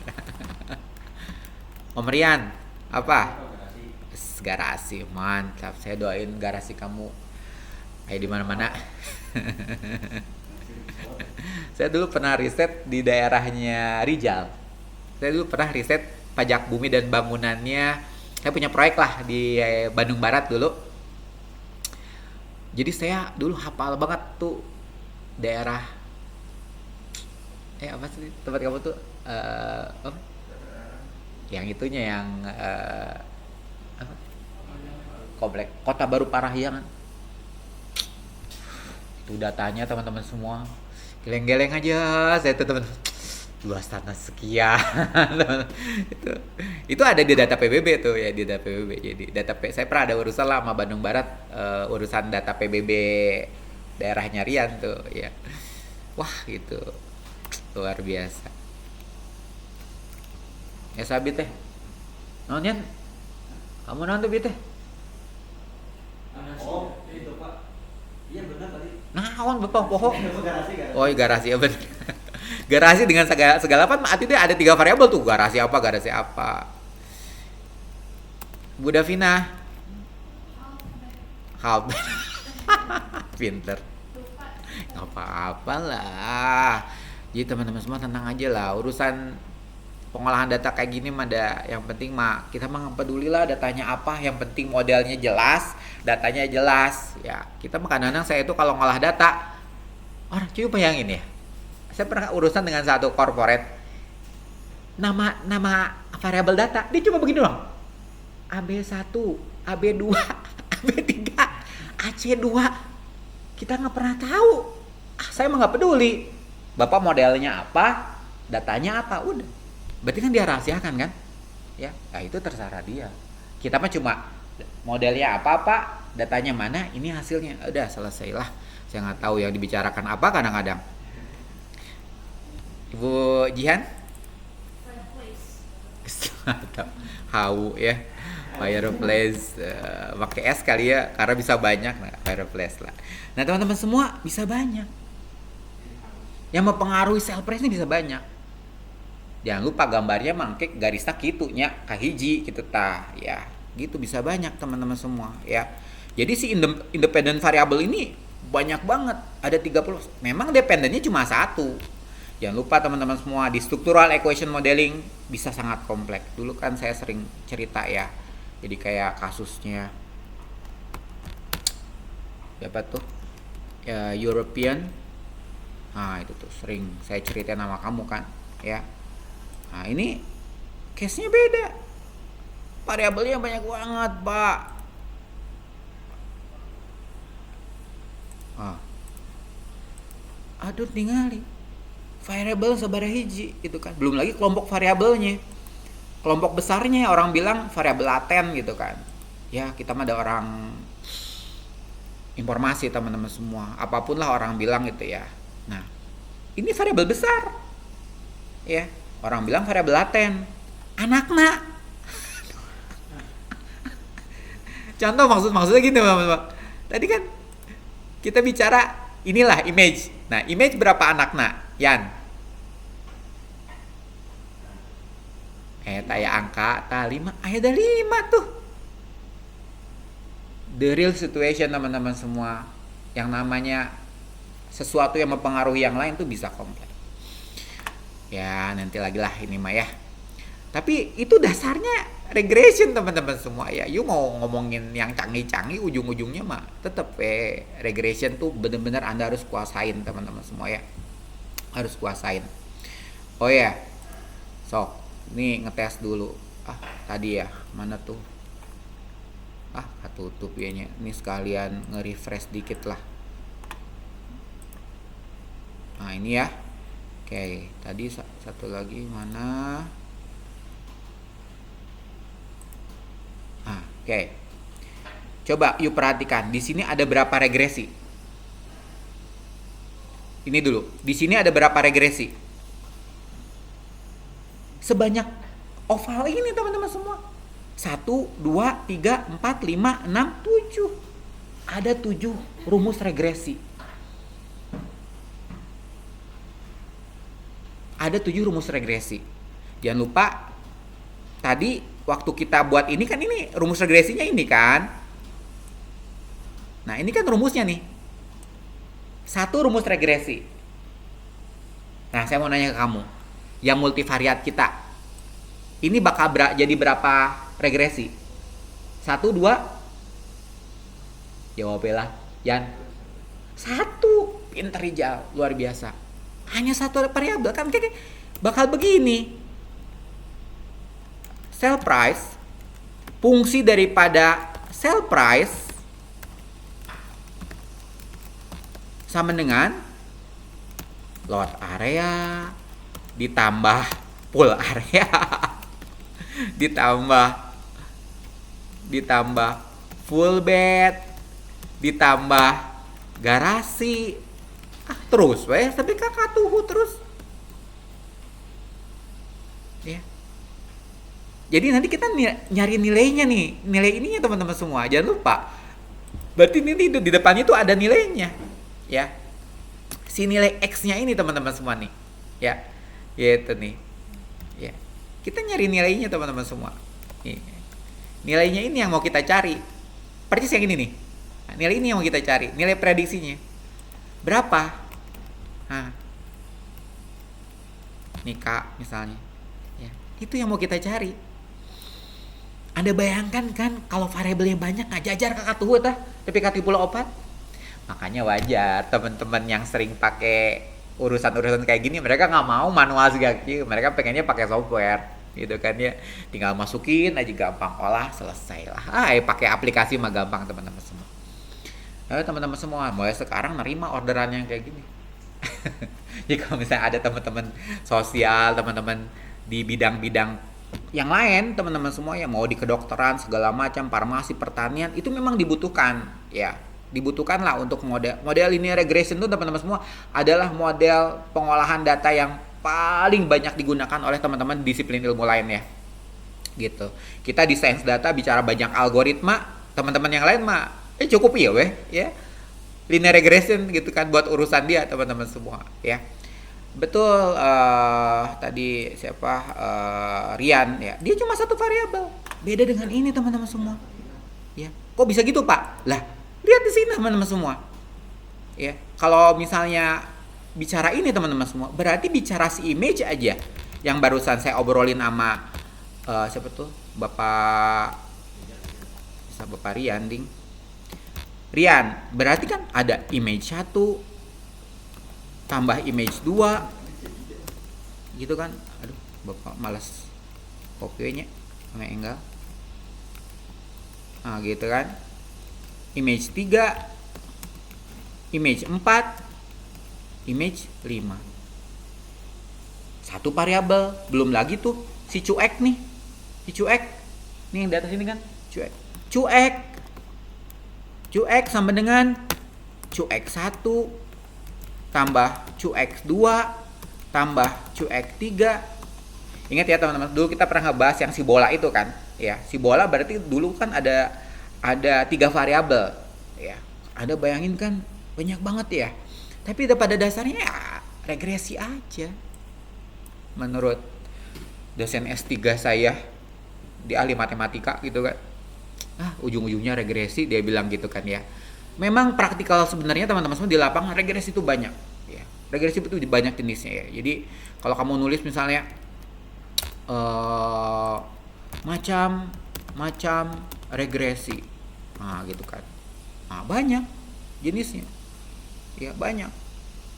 Om Rian, apa? Garasi, mantap. Saya doain garasi kamu kayak di mana-mana. Saya dulu pernah riset di daerahnya Rijal. Saya dulu pernah riset pajak bumi dan bangunannya. Saya punya proyek lah di Bandung Barat dulu. Jadi saya dulu hafal banget tuh daerah apa sih tempat kamu tuh yang itunya yang apa? Komplek Kota Baru Parahyangan. Itu datanya teman-teman semua. Geleng-geleng aja saya tuh teman. Luas tanah sekian. itu ada di data PBB tuh ya, di data PBB. Jadi saya pernah ada urusan lah sama Bandung Barat, urusan data PBB daerahnya Rian tuh ya. Wah gitu, luar biasa. Ya sabit teh, nonyan, kamu nonton teh? Oh itu Pak, iya benar tadi. Naon bapak pohon? Garasi. Oh garasi ya benar. Garasi dengan segala apa, artinya ada 3 variabel tuh, garasi apa. Bu Davina. Halb. Pinter. Gak apa-apa lah. Jadi teman-teman semua tenang aja lah. Urusan pengolahan data kayak gini mah yang penting mah kita mah nggak peduli lah datanya apa, yang penting modelnya jelas, datanya jelas. Ya, kita mah kadang-kadang saya itu kalau ngolah data, orang coba bayangin ya. Saya pernah urusan dengan satu corporate, nama variabel data dia cuma begini loh, AB1, AB2, AB3, AC2. Kita nggak pernah tahu. Saya mah nggak peduli. Bapak modelnya apa, datanya apa, udah. Berarti kan dia rahasiakan kan? Ya, nah itu terserah dia. Kita mah cuma modelnya apa, datanya mana, ini hasilnya. Udah selesailah. Saya nggak tahu yang dibicarakan apa kadang-kadang. Ibu Jihan? Hau ya. Fireplace, pakai es kali ya, karena bisa banyak. Nah, fireplace lah. Nah teman-teman semua bisa banyak. Yang mempengaruhi sell price ini bisa banyak. Jangan lupa gambarnya mangke garisnya gitu nya kahiji gitu tah ya. Gitu bisa banyak teman-teman semua ya. Jadi si independent variable ini banyak banget, ada 30. Memang dependennya cuma 1. Jangan lupa teman-teman semua, di structural equation modeling bisa sangat kompleks. Dulu kan saya sering cerita ya. Jadi kayak kasusnya siapa tuh? European. Nah itu tuh sering saya ceritain sama kamu kan, ya. Nah ini case-nya beda, variabelnya banyak banget pak. Aduh ningali variabel sabaraha hiji gitu kan, belum lagi kelompok variabelnya, kelompok besarnya orang bilang variabel laten gitu kan. Ya kita mah ada orang informasi teman-teman semua, apapun lah orang bilang gitu ya. Nah ini variabel besar ya, orang bilang variabel laten, anakna. Contoh maksudnya gini Bapak. Tadi kan kita bicara inilah image. Nah, image berapa anakna? Yan. Taya angka ta 5, ada 5 tuh. The real situation teman-teman semua. Yang namanya sesuatu yang mempengaruhi yang lain tuh bisa kompleks. Ya, nanti lagi lah ini mah ya. Tapi itu dasarnya regression teman-teman semua ya. You mau ngomongin yang canggih-canggih, ujung-ujungnya mah tetap regression tuh bener-bener Anda harus kuasain teman-teman semua ya. Harus kuasain. Oh ya, sok nih ngetes dulu. Tadi ya mana tuh? Ketutup ya nya. Ini sekalian nge-refresh dikit lah. Nah ini ya. Oke, tadi satu lagi mana? Oke. Coba yuk perhatikan, di sini ada berapa regresi? Ini dulu. Di sini ada berapa regresi? Sebanyak oval ini teman-teman semua. 1, 2, 3, 4, 5, 6, 7. Ada 7 rumus regresi. Ada 7 rumus regresi. Jangan lupa tadi waktu kita buat ini kan, ini rumus regresinya ini kan. Nah ini kan rumusnya nih. 1 rumus regresi. Nah saya mau nanya ke kamu, yang multivariat kita ini bakal jadi berapa regresi? 1, 2? Jawablah Yan. 1. Pinter Rijal, luar biasa. Hanya 1 variabel kan, bakal begini. Sell price, fungsi daripada sell price sama dengan lot area ditambah pool area ditambah full bed ditambah garasi terus sampai kakak tuh terus ya. Jadi nanti kita nyari nilainya nih, nilai ininya teman-teman semua. Jangan lupa. Berarti nanti di depannya tuh ada nilainya, ya. Si nilai X-nya ini teman-teman semua nih, ya. Gitu nih. Ya. Kita nyari nilainya teman-teman semua. Nih. Nilainya ini yang mau kita cari. Persis yang ini nih. Nah, nilai ini yang mau kita cari, nilai prediksinya. Berapa? Nih Kak misalnya. Ya. Itu yang mau kita cari. Anda bayangkan kan kalau variabelnya banyak nggak jajar kakak tuh tapi kati pula opat. Makanya wajar teman-teman yang sering pakai urusan-urusan kayak gini, mereka nggak mau manual segala, mereka pengennya pakai software gitu kan ya, tinggal masukin aja gampang, olah selesai lah. Pakai aplikasi mah gampang teman-teman semua. Teman-teman semua mulai sekarang nerima orderan yang kayak gini. Jadi kalau misalnya ada teman-teman sosial, teman-teman di bidang-bidang yang lain teman-teman semua yang mau di kedokteran segala macam, farmasi, pertanian, itu memang dibutuhkan ya, dibutuhkan lah untuk model linear regression itu teman-teman semua adalah model pengolahan data yang paling banyak digunakan oleh teman-teman disiplin ilmu lain ya gitu. Kita di sains data bicara banyak algoritma, teman-teman yang lain mah cukup ya linear regression gitu kan buat urusan dia teman-teman semua ya. Betul, tadi siapa Rian ya, dia cuma 1 variabel. Beda dengan ini teman-teman semua. Ya, kok bisa gitu Pak? Lah, lihat di sini teman-teman semua. Ya, kalau misalnya bicara ini teman-teman semua, berarti bicara si image aja yang barusan saya obrolin sama siapa tuh? Bapak Rian ding. Rian, berarti kan ada image 1 tambah image 2 gitu kan. Aduh, Bapak malas kopinya sama Enggal. Nah, gitu kan. Image 3, image 4, image 5. Satu variabel, belum lagi tuh si cuek nih. Si cuek. Nih yang di atas ini kan, cuek. Cuek. Cuek sama dengan cuek 1 tambah cuek 2 tambah cuek 3. Ingat ya teman-teman, dulu kita pernah ngebahas yang si bola itu kan. Ya, si bola berarti dulu kan ada 3 variabel. Ya, ada bayangin kan banyak banget ya. Tapi pada dasarnya ya regresi aja. Menurut dosen S3 saya di ahli matematika gitu kan. Ujung-ujungnya regresi dia bilang gitu kan ya. Memang praktikal sebenarnya teman-teman semua di lapangan regresi itu banyak ya. Regresi itu banyak jenisnya ya. Jadi kalau kamu nulis misalnya macam regresi. Nah, gitu kan. Nah, banyak jenisnya. Ya, banyak.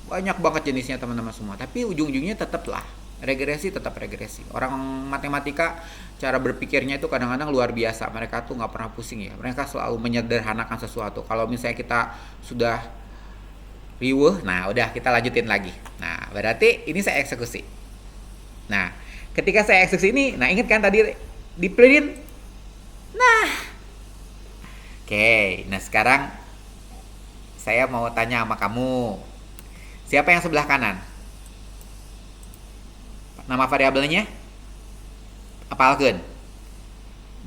Banyak banget jenisnya teman-teman semua. Tapi ujung-ujungnya tetaplah regresi, tetap regresi. Orang matematika cara berpikirnya itu kadang-kadang luar biasa. Mereka tuh nggak pernah pusing ya. Mereka selalu menyederhanakan sesuatu. Kalau misalnya kita sudah riweuh, nah udah kita lanjutin lagi. Nah, berarti ini saya eksekusi. Nah, ketika saya eksekusi ini, nah ingat kan tadi di print. Nah, oke. Nah sekarang saya mau tanya sama kamu. Siapa yang sebelah kanan? Nama variabelnya? Apalkeun?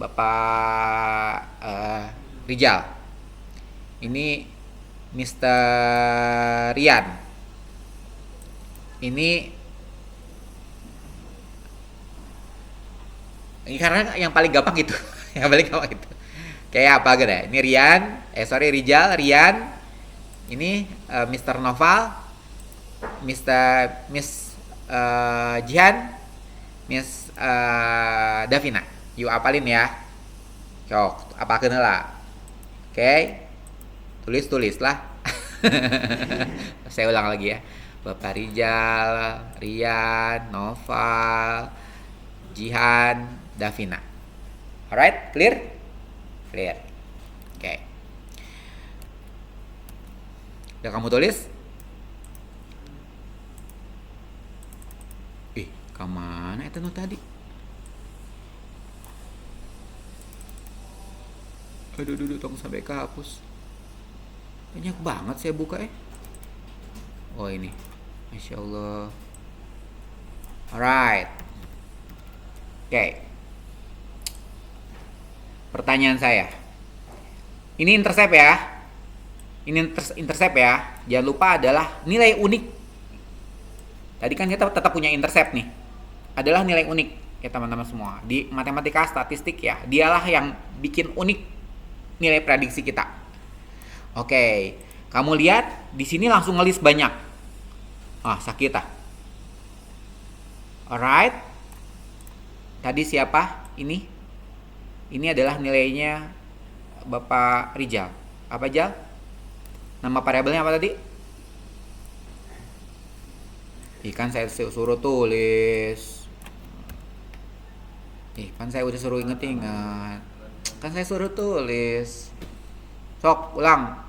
Bapak Rijal. Ini Mr. Rian. Ini karena yang paling gampang gitu. Yang paling gampang itu. Kayak apa gitu ya? Ini Rian, Rijal, Rian. Ini Mr. Noval, Miss Jihan, Miss Davina. Yuk apalin ya. Cok, apalkeun heula. Oke. Tulis lah. Saya ulang lagi ya. Bapak Rijal, Rian, Noval, Jihan, Davina. Alright, clear? Clear. Oke. Udah kamu tulis? Kemana itu tadi? Aduh, tong sampai kehapus. Banyak banget saya buka ya. Oh ini, Masya Allah. Alright. Oke. Pertanyaan saya. Ini intercept ya. Ini intercept ya. Jangan lupa adalah nilai unik. Tadi kan kita tetap punya intercept nih. Adalah nilai unik ya teman-teman semua. Di matematika statistik ya, dialah yang bikin unik nilai prediksi kita. Oke, kamu lihat di sini langsung ngelis banyak. Sakit ah. Alright. Tadi siapa? Ini adalah nilainya Bapak Rijal. Apa Jal? Nama variabelnya apa tadi? Kan saya suruh tulis. Kan saya udah suruh inget-inget. Kan saya suruh tulis. Sok, ulang.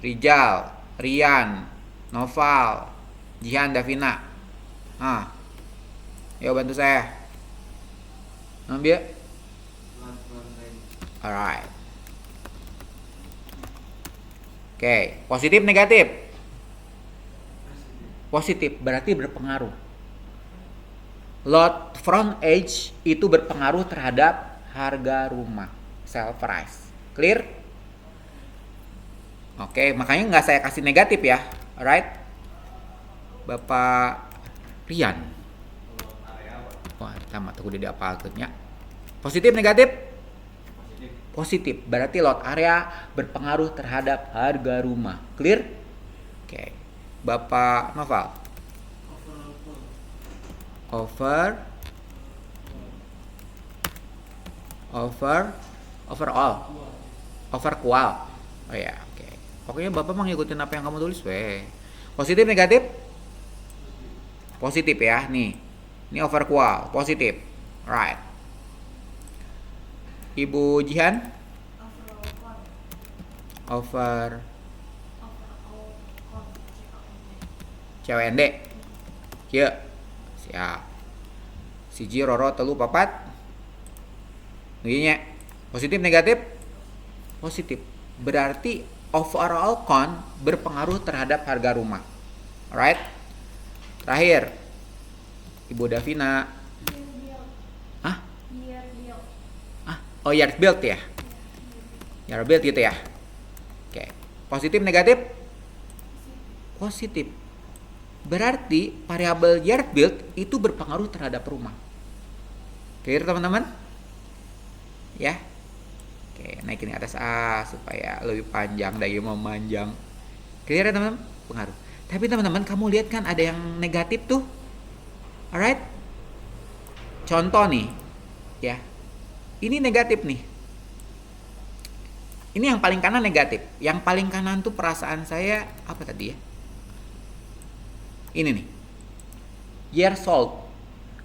Rijal, Rian, Noval, Jihan, Davina. Yuk bantu saya. Ambil. Alright. Oke, positif negatif? Positif berarti berpengaruh. Lot front edge itu berpengaruh terhadap harga rumah, sell price. Clear? Oke, makanya nggak saya kasih negatif ya. Alright? Bapak Rian. Wah, sama tuh udah diapalkeunnya. Positif negatif? Positif. Berarti lot area berpengaruh terhadap harga rumah. Clear? Oke. Bapak Noval. Overall. Oh ya. Pokoknya Bapak mau ngikutin apa yang kamu tulis, weh. Positif, negatif? Positif ya, nih. Ini overqual, positif. Right. Ibu Jihan? Over CWND. Kieu. Siap. Siji Roro telu papat. Ieu nya. Positif, negatif? Positif. Berarti overall count berpengaruh terhadap harga rumah. Alright? Terakhir, Ibu Davina. Hah? Oh, yard build ya? Yard build gitu ya? Oke. Positif, negatif? Positif. Berarti variabel yard build itu berpengaruh terhadap rumah. Clear teman-teman? Ya? Oke, naikin ke atas A supaya lebih panjang, daya memanjang. Clear ya teman-teman? Pengaruh. Tapi teman-teman, kamu lihat kan ada yang negatif tuh. Alright? Contoh nih, ya. Ini negatif nih. Ini yang paling kanan negatif. Yang paling kanan tuh perasaan saya apa tadi ya? Ini nih. Year sold.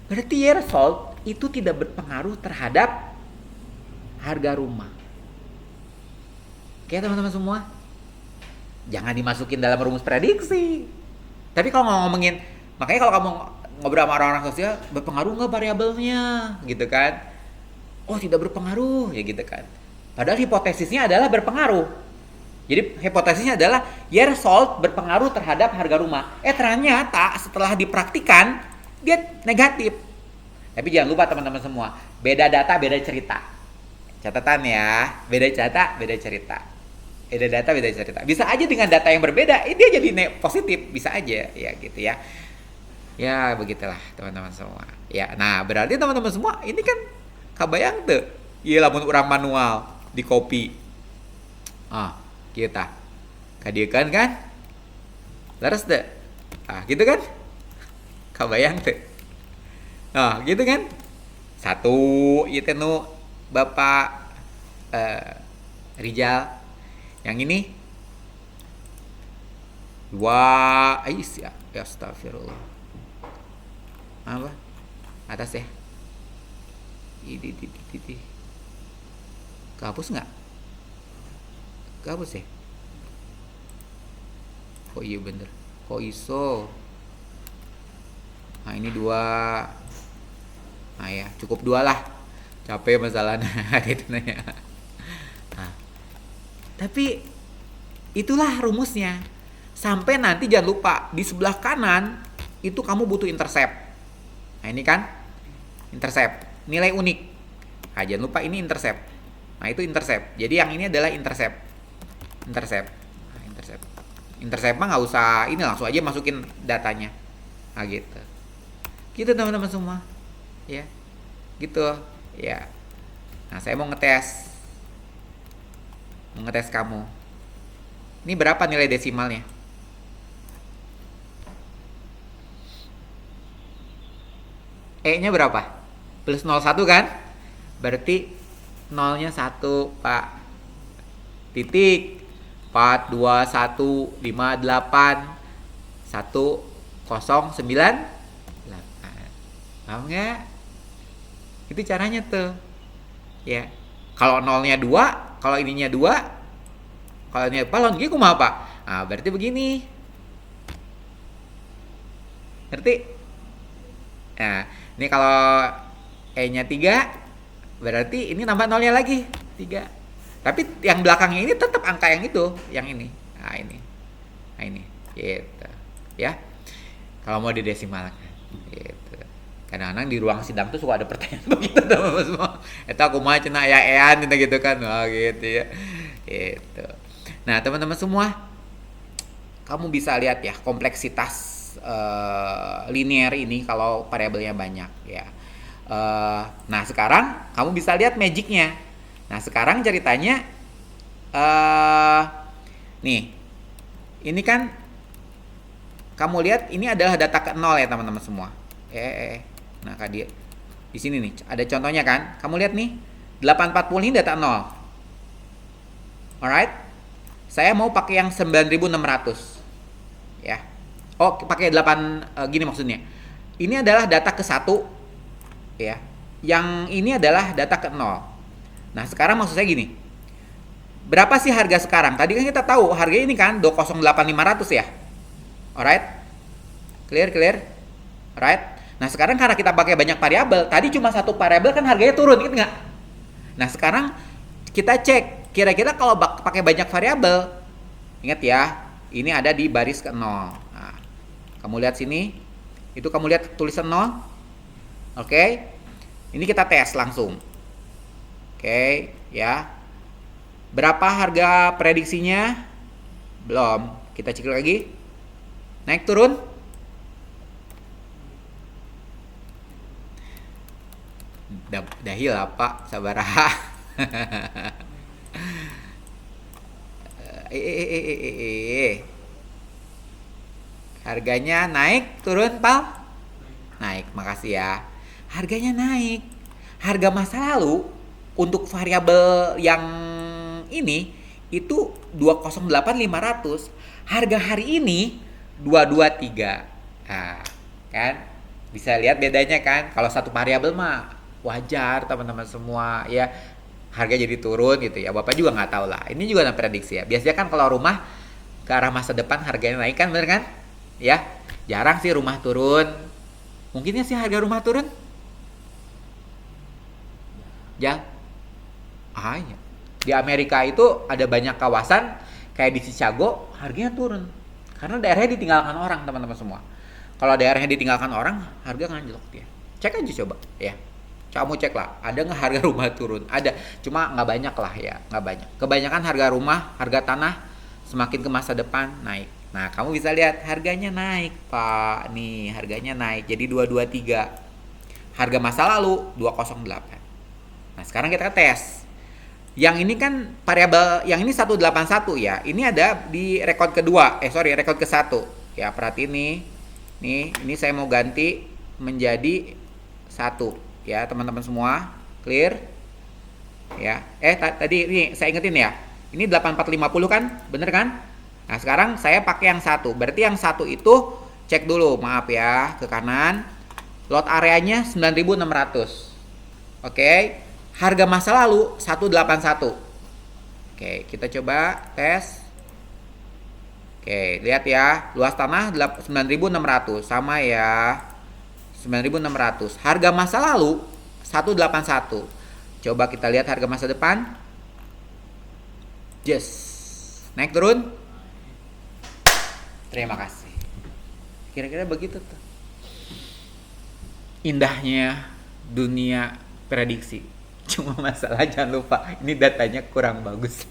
Berarti year sold itu tidak berpengaruh terhadap harga rumah. Oke teman-teman semua. Jangan dimasukin dalam rumus prediksi. Tapi kalau ngomongin, makanya kalau kamu ngobrol sama orang-orang sosial, berpengaruh nggak variabelnya, gitu kan? Oh tidak berpengaruh, ya gitu kan? Padahal hipotesisnya adalah berpengaruh. Jadi hipotesisnya adalah year sold berpengaruh terhadap harga rumah. Ternyata setelah dipraktikan dia negatif. Tapi jangan lupa teman-teman semua, beda data beda cerita. Catatan ya, beda data beda cerita. Beda data beda cerita. Bisa aja dengan data yang berbeda, dia jadi positif, bisa aja ya gitu ya. Ya begitulah teman-teman semua. Ya, nah berarti teman-teman semua ini kan kabayang tuh. Iya lamun urang manual di copy. Kita kadiekan kan? Laras deh. Gitu kan? Kabayang tuh. Nah, gitu kan? Satu itu nu Bapak Rijal. Yang ini dua Aisyah. Ya astagfirullah. Apa? Atas ya. Ini. Kehapus nggak? Kehapus ya? Oh iya bener. Kok iso? Nah ini dua. Nah ya cukup dua lah. Capek masalahnya gitu nanya. Nah, tapi itulah rumusnya. Sampai nanti jangan lupa di sebelah kanan itu kamu butuh intercept. Nah ini kan intercept, nilai unik. Nah jangan lupa ini intercept. Nah itu intercept. Jadi yang ini adalah intercept. Nah, intercept mah nggak usah ini, langsung aja masukin datanya. Nah gitu. Gitu teman-teman semua. Ya. Gitu. Ya. Nah saya mau ngetes kamu. Ini berapa nilai desimalnya? E-nya berapa? Plus 01 kan? Berarti 0-nya 1, Pak. Titik 42158 1098. Paham nggak? Itu caranya tuh. Ya. Kalau 0-nya 2, kalau ininya 2, kalau ini balon gitu kumaha, Pak? Nah, berarti begini. Ngerti? Nah, ini kalau E-nya 3, berarti ini nambah nolnya lagi 3. Tapi yang belakangnya ini tetap angka yang itu, yang ini. Nah ini gitu ya. Kalau mau didesimalkan gitu. Kadang-kadang di ruang sidang tuh suka ada pertanyaan begitu teman-teman semua. Eta kumaha cenah aya ean gitu kan. Wah gitu ya. Gitu. Nah, teman-teman semua, kamu bisa lihat ya kompleksitas linear ini kalau variabelnya banyak ya. Nah sekarang kamu bisa lihat magicnya. Nah sekarang ceritanya nih, ini kan kamu lihat ini adalah data ke 0 ya teman-teman semua. Nah dia di sini nih ada contohnya kan. Kamu lihat nih 840 ini data 0. Alright. Saya mau pakai yang 9.600 ya. Oh, pakai 8 gini maksudnya. Ini adalah data ke 1 ya. Yang ini adalah data ke 0. Nah, sekarang maksud saya gini. Berapa sih harga sekarang? Tadi kan kita tahu harga ini kan 208.500 ya. Alright? Clear? Alright? Nah, sekarang karena kita pakai banyak variabel, tadi cuma satu variabel kan harganya turun, ingat nggak? Nah, sekarang kita cek kira-kira kalau pakai banyak variabel, ingat ya, ini ada di baris ke 0. Nah, kamu lihat sini, itu kamu lihat tulisan 0. Oke. Ini kita tes langsung. Oke, ya. Berapa harga prediksinya? Belum. Kita cek lagi. Naik turun? Dahil lah Pak, sabar. Harganya naik, turun, Pak? Naik, makasih ya. Harganya naik. Harga masa lalu untuk variabel yang ini itu 208.500. Harga hari ini 223. Nah, kan? Bisa lihat bedanya kan? Kalau satu variabel mah wajar teman-teman semua ya. Harga jadi turun gitu ya. Bapak juga nggak tahu lah. Ini juga namanya prediksi ya. Biasanya kan kalau rumah ke arah masa depan harganya naik kan, bener kan? Ya, jarang sih rumah turun. Mungkinnya sih harga rumah turun. Ya, iya. Di Amerika itu ada banyak kawasan kayak di Chicago harganya turun karena daerahnya ditinggalkan orang teman-teman semua. Kalau daerahnya ditinggalkan orang, harga nganjlok dia. Cek aja coba ya. Kamu cek lah, ada nggak harga rumah turun? Ada, cuma nggak banyak lah ya, nggak banyak. Kebanyakan harga rumah, harga tanah semakin ke masa depan naik. Nah, kamu bisa lihat harganya naik, Pak. Nih, harganya naik jadi 223. Harga masa lalu 208. Nah, sekarang kita tes. Yang ini kan variabel, yang ini 181 ya. Ini ada di rekod kedua, rekod ke-1. Ya, perhatiin nih. Nih, ini saya mau ganti menjadi 1. Ya, teman-teman semua, clear? Ya. Tadi ini saya ingetin ya. Ini 8450 kan? Bener kan? Nah, sekarang saya pakai yang 1. Berarti yang 1 itu cek dulu, maaf ya, ke kanan. Lot areanya 9.600. Oke. Harga masa lalu 181. Oke, kita coba tes. Oke, lihat ya. Luas tanah 9.600 sama ya. 9.600. Harga masa lalu 181. Coba kita lihat harga masa depan. Yes. Naik turun? Terima kasih. Kira-kira begitu tuh. Indahnya dunia prediksi. Cuma masalah jangan lupa ini datanya kurang bagus.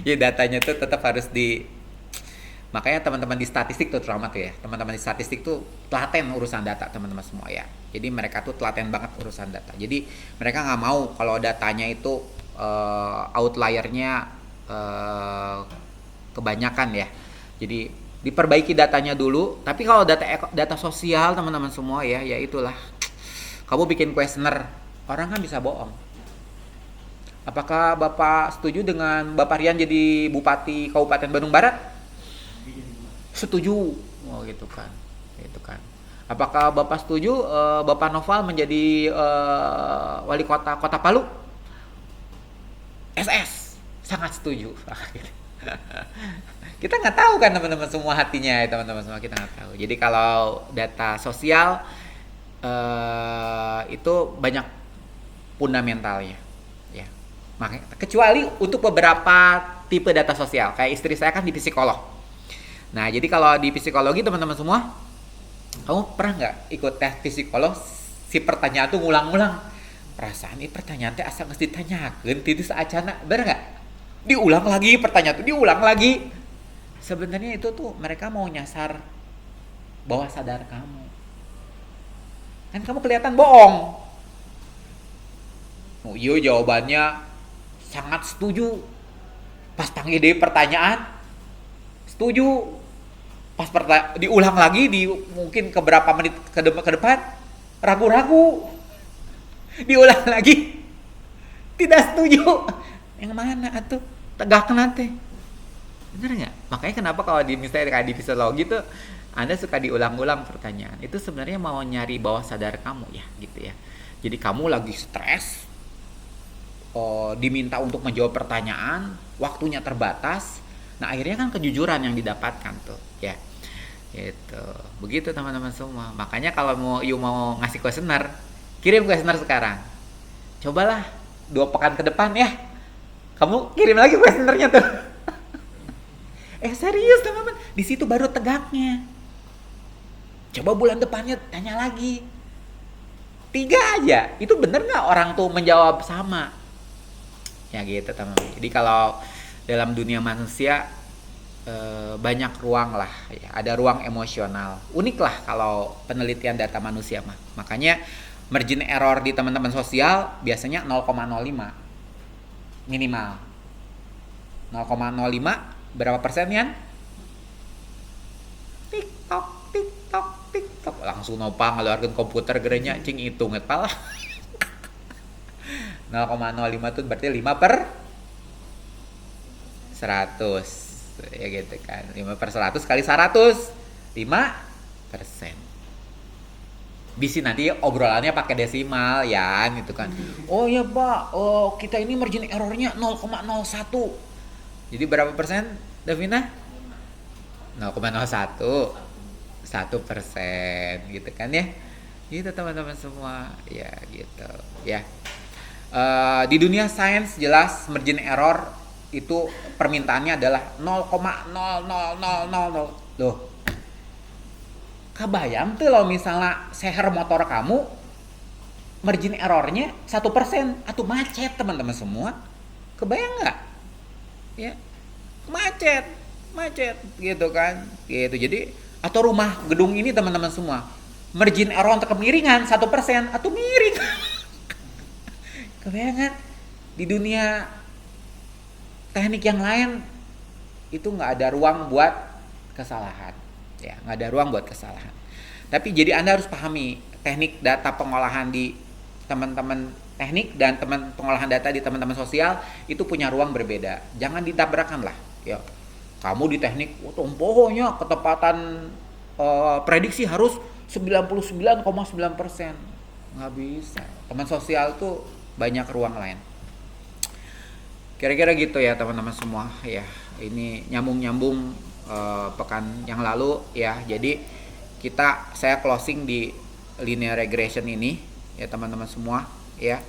Ya datanya tuh tetap harus makanya teman-teman di statistik tuh terutama tuh ya. Teman-teman di statistik tuh telaten urusan data teman-teman semua ya. Jadi mereka tuh telaten banget urusan data. Jadi mereka nggak mau kalau datanya itu outliernya kebanyakan ya. Jadi diperbaiki datanya dulu. Tapi kalau data sosial teman-teman semua ya itulah. Kamu bikin kuesioner, orang kan bisa bohong. Apakah Bapak setuju dengan Bapak Rian jadi Bupati Kabupaten Bandung Barat? Setuju. Oh gitu kan. Apakah Bapak setuju Bapak Noval menjadi wali kota Kota Palu? SS. Sangat setuju. Kita nggak tahu kan teman-teman semua hatinya ya, teman-teman semua kita nggak tahu. Jadi kalau data sosial itu banyak fundamentalnya. Kecuali untuk beberapa tipe data sosial, kayak istri saya kan di psikolog. Nah, jadi kalau di psikologi teman-teman semua, kamu pernah nggak ikut tes psikolog? Si pertanyaan tuh ngulang-ngulang. Perasaan ini pertanyaan teh asal nggak ditanyakan, titis acana, bener nggak? Diulang lagi pertanyaan tuh, diulang lagi. Sebenarnya itu tuh mereka mau nyasar bawah sadar kamu. Kan kamu kelihatan bohong. Oh iya jawabannya sangat setuju. Pas panggil dia pertanyaan setuju. Pas diulang lagi di mungkin ke berapa menit ke depan ragu-ragu. Diulang lagi tidak setuju. Yang mana atuh? Tegakkan nanti. Bener nggak? Makanya kenapa kalau di misalnya kayak di fisiologi tuh Anda suka diulang-ulang pertanyaan. Itu sebenarnya mau nyari bawah sadar kamu ya, gitu ya. Jadi kamu lagi stres, diminta untuk menjawab pertanyaan, waktunya terbatas. Nah, akhirnya kan kejujuran yang didapatkan tuh, ya. Gitu. Begitu teman-teman semua. Makanya kalau mau ngasih kuesioner, kirim kuesioner sekarang. Cobalah 2 pekan ke depan ya. Kamu kirim lagi kuesionernya tuh. Serius teman-teman, di situ baru tegaknya. Coba bulan depannya tanya lagi. 3 aja, itu bener nggak orang tuh menjawab sama? Ya gitu teman-teman. Jadi kalau dalam dunia manusia banyak ruang lah, ya. Ada ruang emosional. Unik lah kalau penelitian data manusia mah. Makanya margin error di teman-teman sosial biasanya 0,05 minimal. 0,05 berapa persen ya? TikTok, TikTok, TikTok. Langsung nopang ngeluarkan komputer gerenya cing hitung pala. 0,05 itu berarti 5 per 100. Ya gitu kan. 5 per 100 kali 100. 5%. Bisa nanti obrolannya pakai desimal ya gitu kan. Oh ya Pak, kita ini margin errornya 0,01. Jadi berapa persen, Davina? 0,01. 1% gitu kan ya. Gitu teman-teman semua. Ya gitu ya. Di dunia sains jelas margin error itu permintaannya adalah 0,00000. Loh. Kabayang tuh lo misalnya seher motor kamu margin errornya 1%, atau macet teman-teman semua. Kebayang nggak? Ya, macet gitu kan, gitu. Jadi atau rumah gedung ini teman-teman semua, margin error untuk kemiringan 1%, atau miring. Kebayang kan? Di dunia teknik yang lain itu nggak ada ruang buat kesalahan, ya nggak ada ruang buat kesalahan. Tapi jadi Anda harus pahami teknik data pengolahan di teman-teman teknik dan teman pengolahan data di teman-teman sosial itu punya ruang berbeda. Jangan ditabrakan lah. Ya, kamu di teknik, pokoknya ketepatan prediksi harus 99,9%. Nggak bisa. Teman sosial tuh banyak ruang lain. Kira-kira gitu ya teman-teman semua. Ya, ini nyambung-nyambung pekan yang lalu ya. Jadi saya closing di linear regression ini ya teman-teman semua ya.